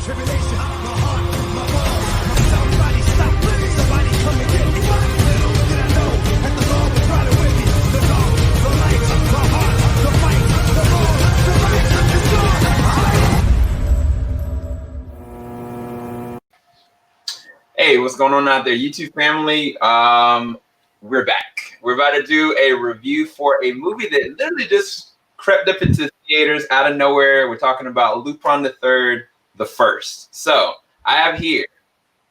Hey, what's going on out there, YouTube family? We're back. We're about to do a review for a movie that literally just crept up into theaters out of nowhere. We're talking about Lupin III, the First. So I have here,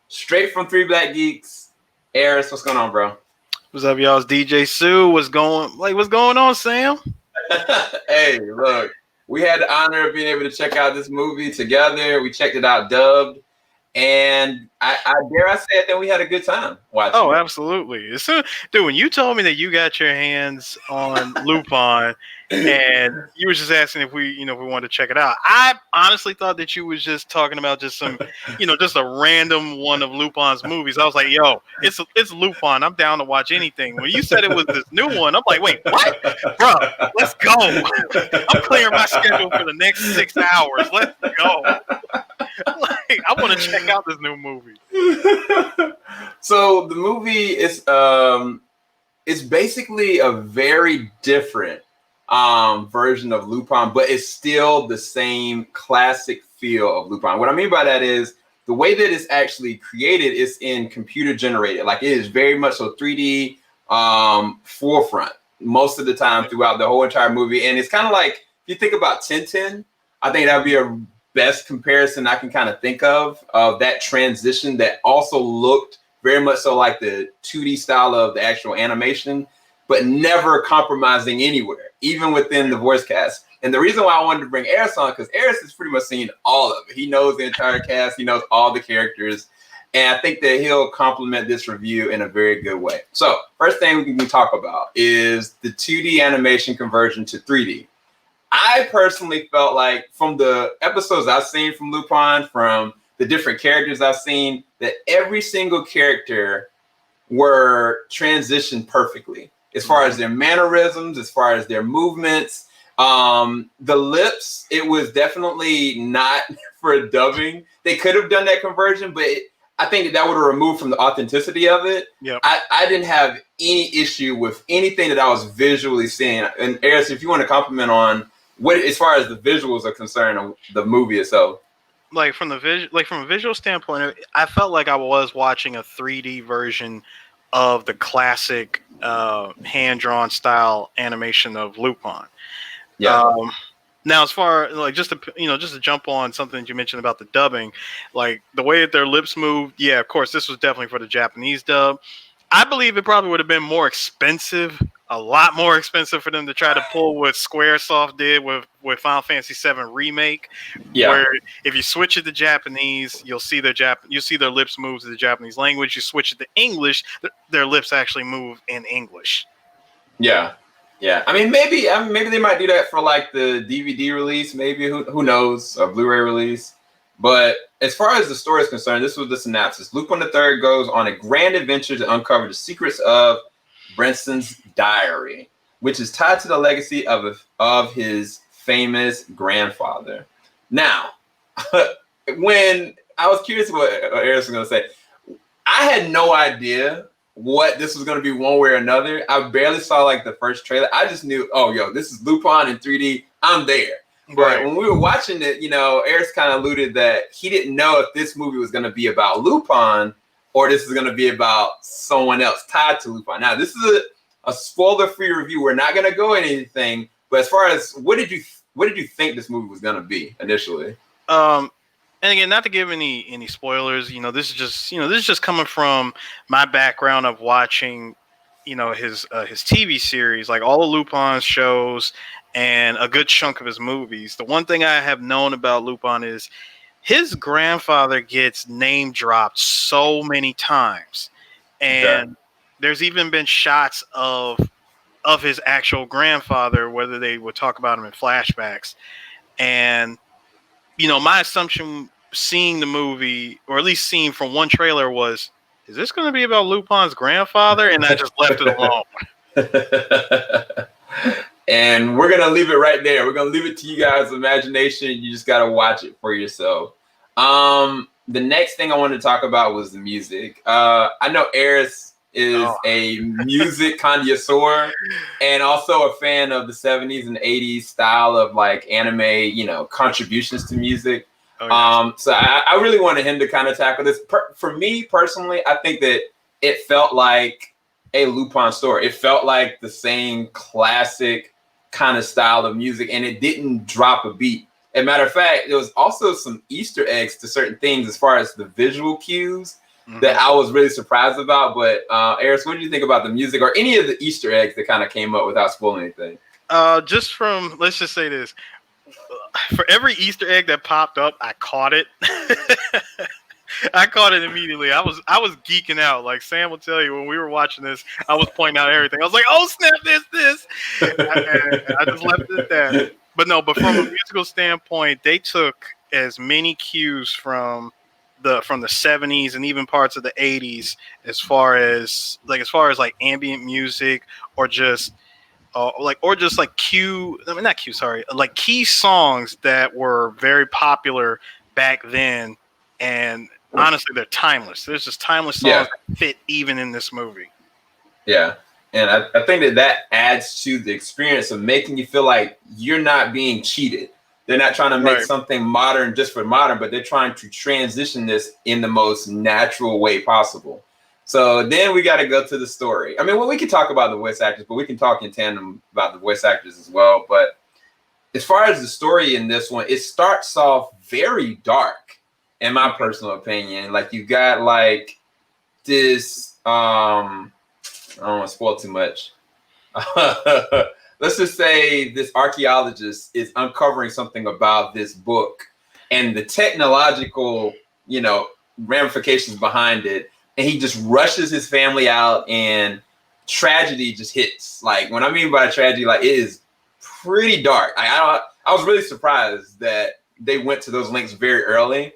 straight from Three Black Geeks, Arris. What's going on, bro? What's up, y'all? It's DJ Sue. What's going on, Sam? Hey, look, we had the honor of being able to check out this movie together. We checked it out dubbed. And I dare I say it, that we had a good time watching. Oh, absolutely. So, dude, when you told me that you got your hands on Lupin and you were just asking if we wanted to check it out, I honestly thought that you was just talking about just some, just a random one of Lupin's movies. I was like, yo, it's Lupin. I'm down to watch anything. When you said it was this new one, I'm like, wait, what? Bro, let's go. I'm clearing my schedule for the next 6 hours. Let's go. I want to check out this new movie. So the movie is it's basically a very different version of Lupin, but it's still the same classic feel of Lupin. What I mean by that is the way that it's actually created is in computer generated. Like, it is very much so 3D forefront most of the time throughout the whole entire movie. And it's kind of like, if you think about Tintin, I think that would be a best comparison I can kind of think of that transition that also looked very much so like the 2D style of the actual animation, but never compromising anywhere, even within the voice cast. And the reason why I wanted to bring Arris on, because Arris has pretty much seen all of it. He knows the entire cast, he knows all the characters, and I think that he'll complement this review in a very good way. So first thing we can talk about is the 2D animation conversion to 3D. I personally felt like, from the episodes I've seen from Lupin, from the different characters I've seen, that every single character were transitioned perfectly as far as their mannerisms, as far as their movements. The lips, it was definitely not for dubbing. They could have done that conversion, but I think that would have removed from the authenticity of it. Yep. I didn't have any issue with anything that I was visually seeing. And Arris, if you want to comment on what, as far as the visuals are concerned, of the movie itself, from a visual standpoint, I felt like I was watching a 3D version of the classic hand-drawn style animation of Lupin. Yeah. Now, as far like just to jump on something that you mentioned about the dubbing, like the way that their lips moved, yeah, of course, this was definitely for the Japanese dub. I believe it probably would have been more expensive, a lot more expensive for them to try to pull what Squaresoft did with Final Fantasy VII Remake. Yeah. Where if you switch it to Japanese, you'll see their lips move to the Japanese language. You switch it to English, their lips actually move in English. Yeah. Yeah. I mean, maybe they might do that for like the DVD release, maybe, who knows, a Blu-ray release. But as far as the story is concerned, this was the synopsis. Lupin III goes on a grand adventure to uncover the secrets of Bresson's Diary, which is tied to the legacy of his famous grandfather. Now, when I was curious what Arris was going to say, I had no idea what this was going to be one way or another. I barely saw like the first trailer. I just knew, oh, yo, this is Lupin in 3D. I'm there. But Right. when we were watching it, Arris kind of alluded that he didn't know if this movie was going to be about Lupin or this is going to be about someone else tied to Lupin. Now, this is a spoiler-free review. We're not going to go into anything. But as far as what did you think this movie was going to be initially? And again, not to give any spoilers, this is just coming from my background of watching, his TV series, like all of Lupin's shows and a good chunk of his movies. The one thing I have known about Lupin is his grandfather gets name dropped so many times, and there's even been shots of his actual grandfather, whether they would talk about him in flashbacks. And my assumption, seeing the movie, or at least seeing from one trailer, was, is this going to be about Lupin's grandfather? And I just left it alone. And we're going to leave it right there. We're going to leave it to you guys' imagination. You just got to watch it for yourself. The next thing I wanted to talk about was the music. I know Arris is a music connoisseur and also a fan of the 70s and 80s style of like anime, you know, contributions to music. So I really wanted him to kind of tackle this. For me personally, I think that it felt like a Lupin story. It felt like the same classic kind of style of music, and it didn't drop a beat. As a matter of fact, there was also some Easter eggs to certain things as far as the visual cues that I was really surprised about. But Arris, what did you think about the music or any of the Easter eggs that kind of came up without spoiling anything? Just from, let's just say this. For every Easter egg that popped up, I caught it. I caught it immediately. I was geeking out. Like Sam will tell you, when we were watching this, I was pointing out everything. I was like, "Oh snap! This!" I just left it at that. But no, but from a musical standpoint, they took as many cues from the 70s and even parts of the 80s, as far as ambient music or just key songs that were very popular back then. And honestly, they're timeless. There's just timeless songs that fit even in this movie. Yeah. And I think that adds to the experience of making you feel like you're not being cheated. They're not trying to make something modern just for modern, but they're trying to transition this in the most natural way possible. So then we got to go to the story. I mean, well, we can talk about the voice actors, but we can talk in tandem about the voice actors as well. But as far as the story in this one, it starts off very dark, in my personal opinion. Like you got like this, I don't want to spoil too much. Let's just say this archaeologist is uncovering something about this book and the technological, you know, ramifications behind it. And he just rushes his family out and tragedy just hits. Like, when I mean by tragedy, like, it is pretty dark. I was really surprised that they went to those links very early,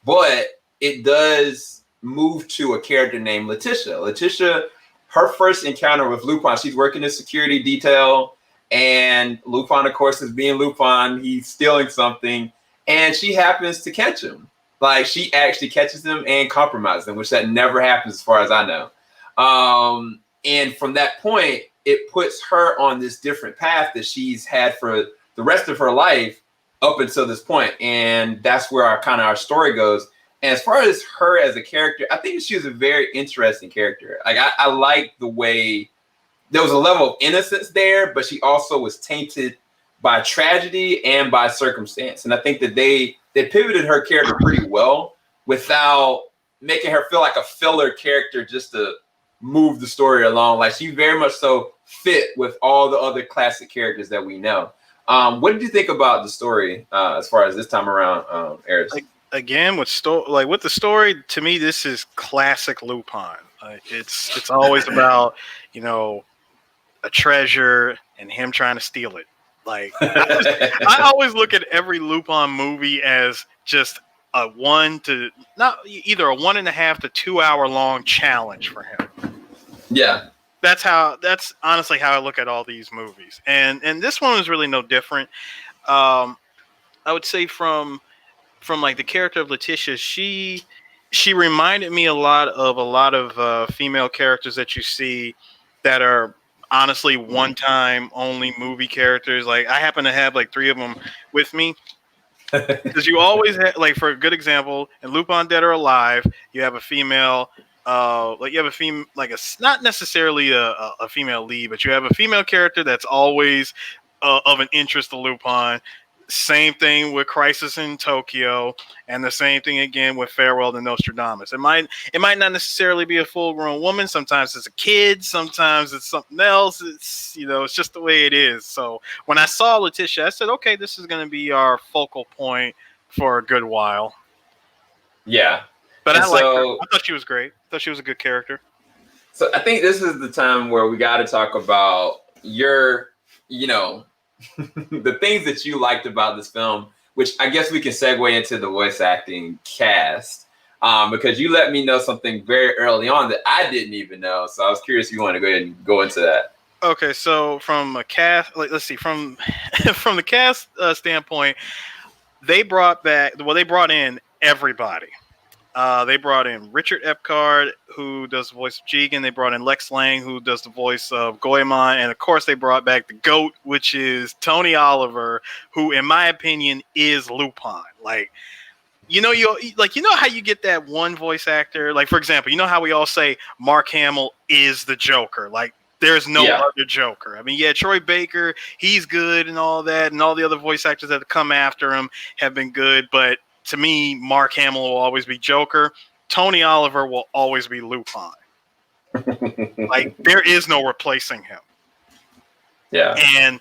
but it does move to a character named Letitia. Letitia, her first encounter with Lupin, she's working in security detail, and Lupin, of course, is being Lupin. He's stealing something, and she happens to catch him. Like, she actually catches him and compromises him, which that never happens as far as I know. And from that point, it puts her on this different path that she's had for the rest of her life up until this point. And that's where our story goes. And as far as her as a character, I think she was a very interesting character. Like, I like the way there was a level of innocence there, but she also was tainted by tragedy and by circumstance. And I think that they pivoted her character pretty well without making her feel like a filler character just to move the story along. Like, she very much so fit with all the other classic characters that we know. What did you think about the story as far as this time around, Arris? Again, with the story, to me, this is classic Lupin. It's always about, you know, a treasure and him trying to steal it. Like, I always look at every Lupin movie as just either a 1.5 to 2 hour long challenge for him. Yeah. That's honestly how I look at all these movies. And this one was really no different. I would say from like the character of Letitia, she reminded me a lot of female characters that you see that are honestly one-time only movie characters. Like, I happen to have like 3 of them with me, because you always have, like, for a good example, in Lupin Dead or Alive, you have a female, not necessarily a female lead, but you have a female character that's always of an interest to Lupin. Same thing with Crisis in Tokyo, and the same thing again with Farewell to Nostradamus. It might not necessarily be a full-grown woman. Sometimes it's a kid. Sometimes it's something else. It's, you know, it's just the way it is. So when I saw Letitia, I said, okay, this is going to be our focal point for a good while. Yeah. But I liked her. I thought she was great. I thought she was a good character. So I think this is the time where we got to talk about the things that you liked about this film, which I guess we can segue into the voice acting cast, because you let me know something very early on that I didn't even know. So I was curious if you want to go ahead and go into that. Okay, so from a cast, let's see, from the cast standpoint, they brought in everybody. They brought in Richard Epcar, who does the voice of Jigen. They brought in Lex Lang, who does the voice of Goemon. And, of course, they brought back the GOAT, which is Tony Oliver, who, in my opinion, is Lupin. Like, you know how you get that one voice actor? Like, for example, you know how we all say Mark Hamill is the Joker? Like, there's no other Joker. I mean, yeah, Troy Baker, he's good and all that, and all the other voice actors that have come after him have been good, but to me, Mark Hamill will always be Joker. Tony Oliver will always be Lupin. Like, there is no replacing him. Yeah. And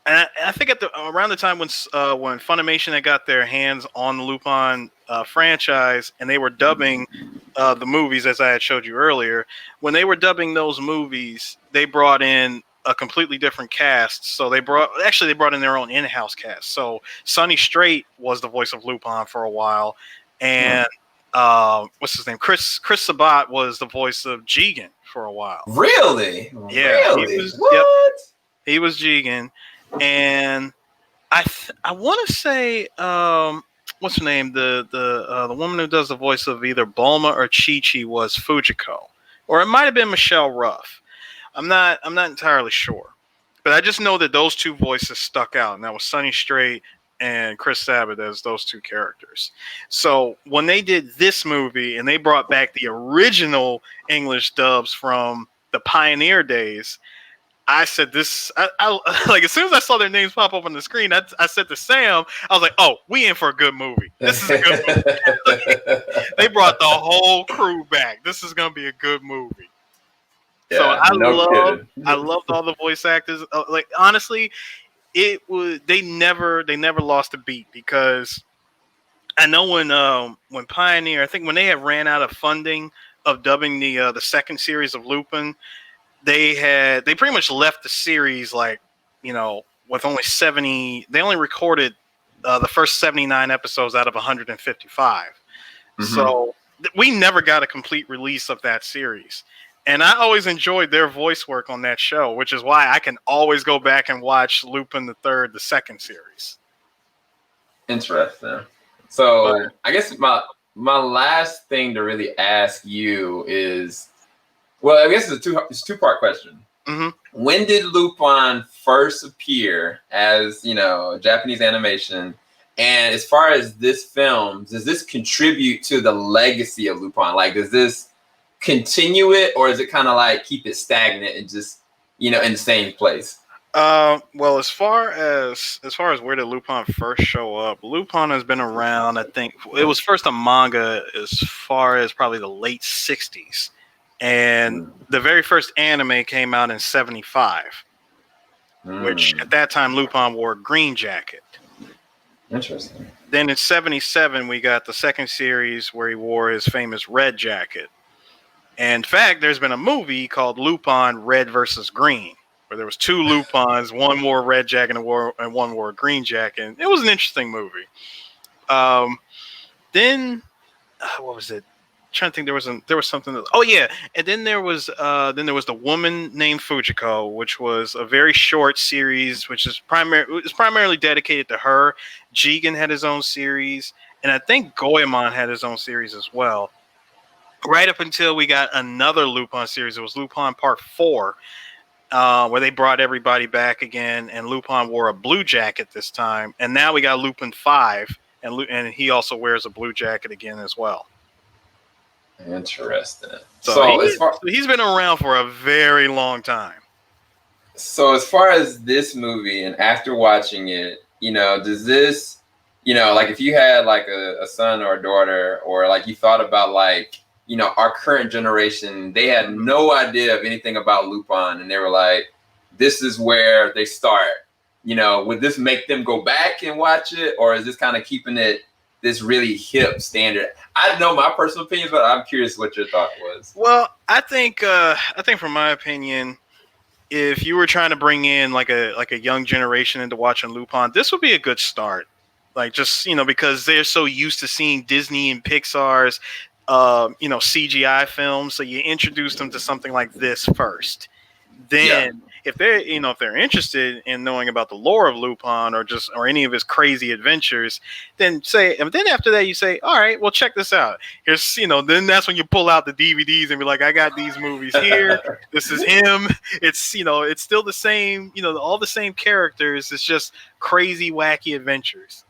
I think around the time when Funimation had got their hands on the Lupin franchise and they were dubbing the movies, as I had showed you earlier, when they were dubbing those movies, they brought in a completely different cast. So they brought in their own in-house cast. So Sonny Strait was the voice of Lupin for a while, and what's his name? Chris Sabat was the voice of Jigen for a while. Really? Yeah. Really? What? He was Jigen, and I want to say what's her name? The woman who does the voice of either Bulma or Chi-Chi was Fujiko, or it might have been Michelle Ruff. I'm not entirely sure, but I just know that those two voices stuck out, and that was Sonny Strait and Chris Sabat as those two characters. So when they did this movie and they brought back the original English dubs from the Pioneer days, I said this. I like as soon as I saw their names pop up on the screen, I said to Sam, I was like, "Oh, we in for a good movie. This is a good movie." They brought the whole crew back. This is gonna be a good movie. Yeah, so I loved all the voice actors. Like, honestly, it was they never lost a beat, because I know when Pioneer, I think when they had ran out of funding of dubbing the second series of Lupin, they pretty much left the series, like, with only 70. They only recorded the first 79 episodes out of 155. Mm-hmm. So we never got a complete release of that series. And I always enjoyed their voice work on that show, which is why I can always go back and watch Lupin III, the second series. Interesting. So I guess my last thing to really ask you is, well, I guess it's a two-part question. Mm-hmm. When did Lupin first appear as, Japanese animation? And as far as this film, does this contribute to the legacy of Lupin? Like, does this continue it, or is it kind of like keep it stagnant and just, in the same place? Well, as far as where did Lupin first show up, Lupin has been around. I think it was first a manga as far as probably the late 60s. And the very first anime came out in 75, which at that time Lupin wore a green jacket. Interesting. Then in 77, we got the second series where he wore his famous red jacket. And in fact, there's been a movie called Lupin Red versus Green, where there was two Lupins, one wore a red jacket and one wore a green jacket. It was an interesting movie. Then what was it? I'm trying to think, there was something else. Oh yeah, and then there was the woman named Fujiko, which was a very short series, which is primarily dedicated to her. Jigen had his own series, and I think Goemon had his own series as well. Right up until we got another Lupin series. It was Lupin Part 4, where they brought everybody back again, and Lupin wore a blue jacket this time. And now we got Lupin 5, and he also wears a blue jacket again as well. Interesting. So he's been around for a very long time. So as far as this movie, and after watching it, does this, like if you had like a son or a daughter, or like you thought about like, our current generation, they had no idea of anything about Lupin, and they were like, this is where they start. Would this make them go back and watch it, or is this kind of keeping it this really hip standard? I know my personal opinions, but I'm curious what your thought was. Well, I think from my opinion, if you were trying to bring in like a young generation into watching Lupin, this would be a good start. Like, just, because they're so used to seeing Disney and Pixar's CGI films, so you introduce them to something like this first. Then if they're if they're interested in knowing about the lore of Lupin or any of his crazy adventures, then after that you say, all right, well, check this out. Here's then that's when you pull out the DVDs and be like, I got these movies here. This is him. It's it's still the same. All the same characters. It's just crazy, wacky adventures.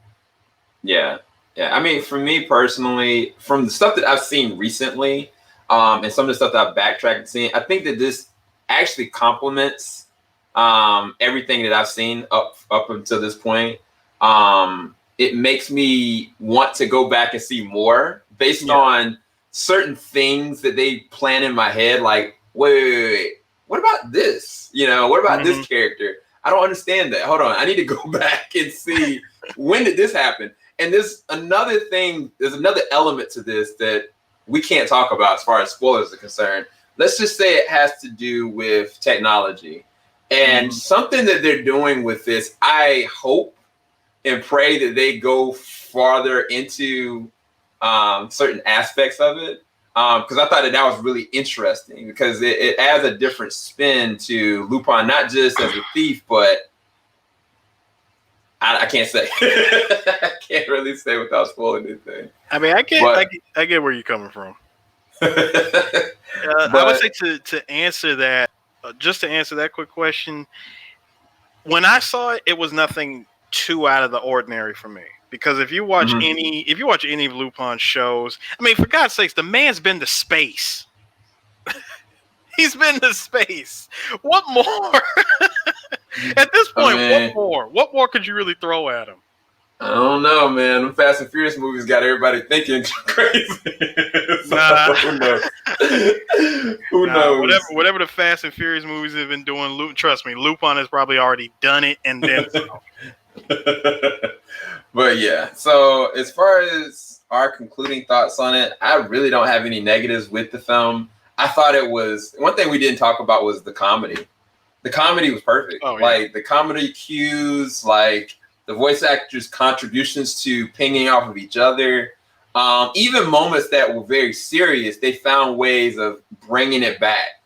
Yeah. I mean, for me personally, from the stuff that I've seen recently, and some of the stuff that I've backtracked and seen, I think that this actually complements everything that I've seen up until this point. It makes me want to go back and see more based on certain things that they plan in my head. Like, wait, what about this? What about this character? I don't understand that. Hold on, I need to go back and see when did this happen. And there's another element to this that we can't talk about as far as spoilers are concerned. Let's just say it has to do with technology. And something that they're doing with this, I hope and pray that they go farther into certain aspects of it. Because I thought that was really interesting because it adds a different spin to Lupin, not just as a thief, but I can't say. I can't really say without spoiling anything. I mean, I get where you're coming from. I would say to answer that, just to answer that quick question, when I saw it, it was nothing too out of the ordinary for me. Because if you watch any of Lupin's shows, I mean, for God's sakes, the man's been to space. He's been to space. What more? At this point, what more could you really throw at him? I don't know, man. The Fast and Furious movies got everybody thinking crazy. Who knows? Who knows? Whatever the Fast and Furious movies have been doing, trust me, Lupin has probably already done it and then some. But yeah, so as far as our concluding thoughts on it, I really don't have any negatives with the film. I thought it was, one thing we didn't talk about was the comedy. The comedy was perfect. Oh, yeah. Like the comedy cues, like the voice actors' contributions to pinging off of each other. Even moments that were very serious, they found ways of bringing it back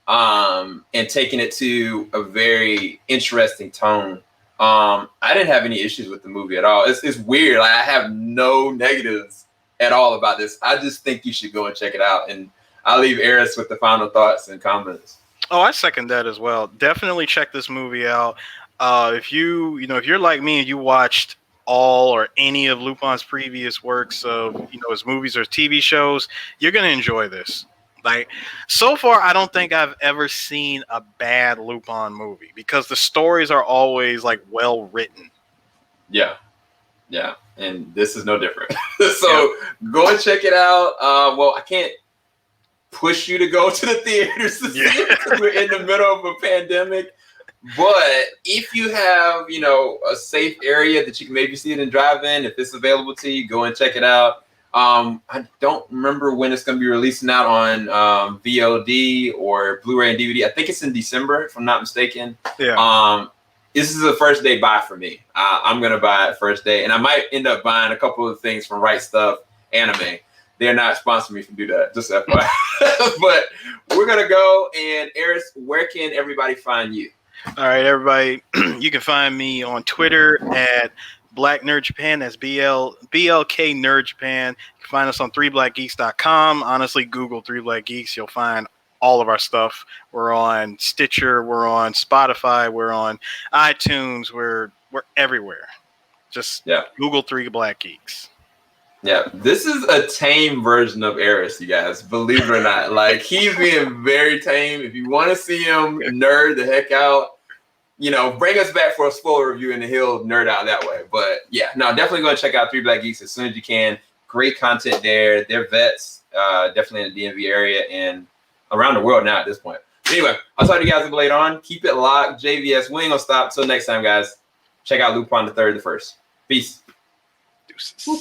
and taking it to a very interesting tone. I didn't have any issues with the movie at all. It's weird. Like, I have no negatives at all about this. I just think you should go and check it out. And I'll leave Arris with the final thoughts and comments. Oh, I second that as well. Definitely check this movie out. If you're like me and you watched all or any of Lupin's previous works of, his movies or TV shows, you're going to enjoy this. Like, so far, I don't think I've ever seen a bad Lupin movie because the stories are always like well written. Yeah. And this is no different. So go and check it out. Well, I can't push you to go to the theaters to see it because we're in the middle of a pandemic. But if you have, a safe area that you can maybe see it and drive in, if it's available to you, go and check it out. I don't remember when it's going to be releasing out on VOD or Blu-ray and DVD. I think it's in December, if I'm not mistaken. Yeah. This is a first day buy for me. I'm going to buy it first day. And I might end up buying a couple of things from Right Stuff Anime. They're not sponsoring me from do that, just FYI. But we're going to go. And Arris, where can everybody find you? All right, everybody. You can find me on Twitter at Black Nerd Japan. That's BLK Nerd Japan. You can find us on 3blackgeeks.com. Honestly, Google 3 Black Geeks. You'll find all of our stuff. We're on Stitcher. We're on Spotify. We're on iTunes. We're everywhere. Just Google 3 Black Geeks. Yeah, this is a tame version of Arris, you guys. Believe it or not. Like, he's being very tame. If you want to see him nerd the heck out, bring us back for a spoiler review and he'll nerd out that way. But yeah, no, definitely go and check out 3 Black Geeks as soon as you can. Great content there. They're vets, definitely in the DMV area and around the world now at this point. Anyway, I'll talk to you guys later on. Keep it locked. JVS, we ain't gonna stop. Till next time, guys. Check out Lupin III, the first. Peace. Deuces.